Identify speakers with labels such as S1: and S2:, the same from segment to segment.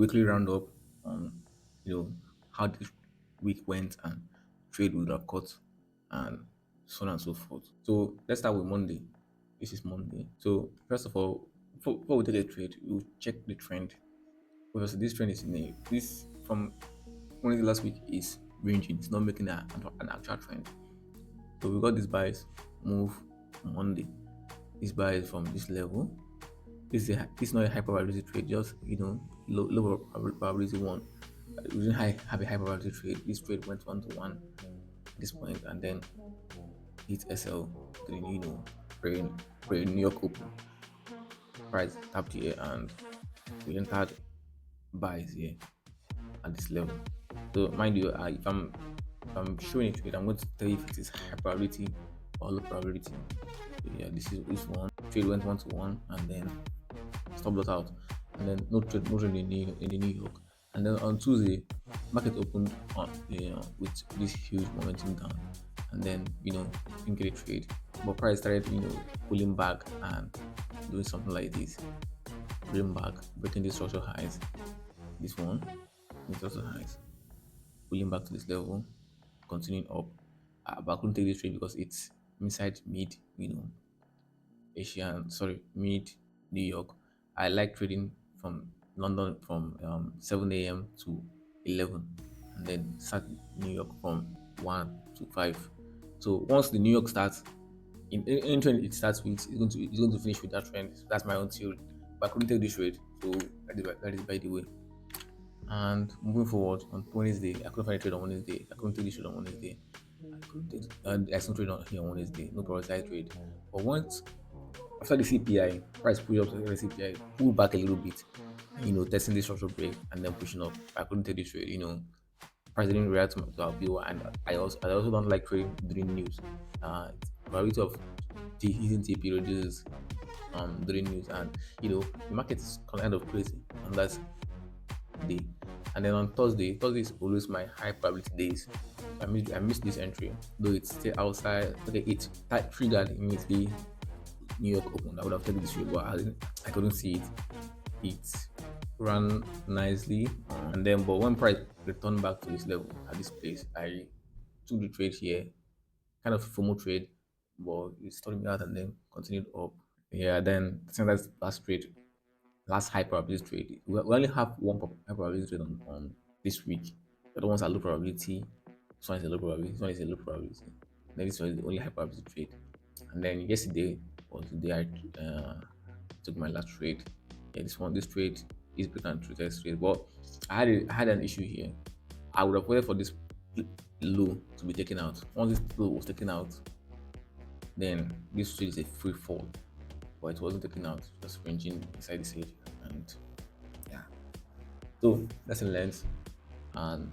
S1: weekly roundup on how this week went and trade would have cut and so on and so forth. So let's start with Monday. This is Monday. So first of all, before we take a trade, we'll check the trend. Obviously, this trend is in a this from Wednesday last week is ranging. It's not making an actual trend. So we got this buys move on Monday. This buy is from this level. This is not a high probability trade, just low probability one. We didn't have a high probability trade. This trade went 1 to 1 at this point and then hit SL during pre New York Open. Price tapped here and we entered buys here at this level. So mind you, if I'm showing a trade, I'm going to tell you if it is high probability or low probability. So yeah, this is this one. Trade went 1 to 1 and then stop loss out, and then no trade in the New York. And then on Tuesday, market opened on with this huge momentum down, and then didn't get a trade, but price started pulling back and doing something like this, pulling back, breaking the structural highs. This one, the structural highs, pulling back to this level, continuing up. But I couldn't take this trade because it's inside mid, mid New York. I like trading from London from 7 a.m. to 11, and then start New York from 1 to 5. So once the New York starts, in any trend it starts with, it's going to finish with that trend. So that's my own theory. But I couldn't take this trade, so that is by the way. And moving forward on Wednesday, I couldn't find a trade on Wednesday. I couldn't take this trade on Wednesday. I couldn't take, and I still trade on here on Wednesday. No prioritized trade. But once after the CPI, price push up to the CPI, pull back a little bit, and, testing the structural break and then pushing up. I couldn't take this trade, price didn't react to our view, and I also don't like trading during news. Probability of hitting TP reduces during news, and the market is kind of crazy on that day. And then on Thursday is always my high probability days. I missed this entry, though it's still outside. Okay, it triggered immediately New York Open. I would have taken this trade, but I couldn't see it. It ran nicely, and then but when price returned back to this level at this place, I took the trade here, kind of FOMO trade, but it started me out and then continued up. Yeah, then I think that's last trade, last high probability trade. We only have one high probability trade on this week. The other ones are low probability. This one is a low probability. This one is a low probability. Then this one is the only high probability trade. And then yesterday was the day I took my last trade. Yeah, this trade is break and test trade. But I had an issue here. I would have waited for this low to be taken out. Once this low was taken out, then this trade is a free fall. But it wasn't taken out, just ranging inside this area. And yeah. So that's in length. And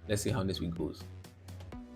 S1: let's see how this week goes.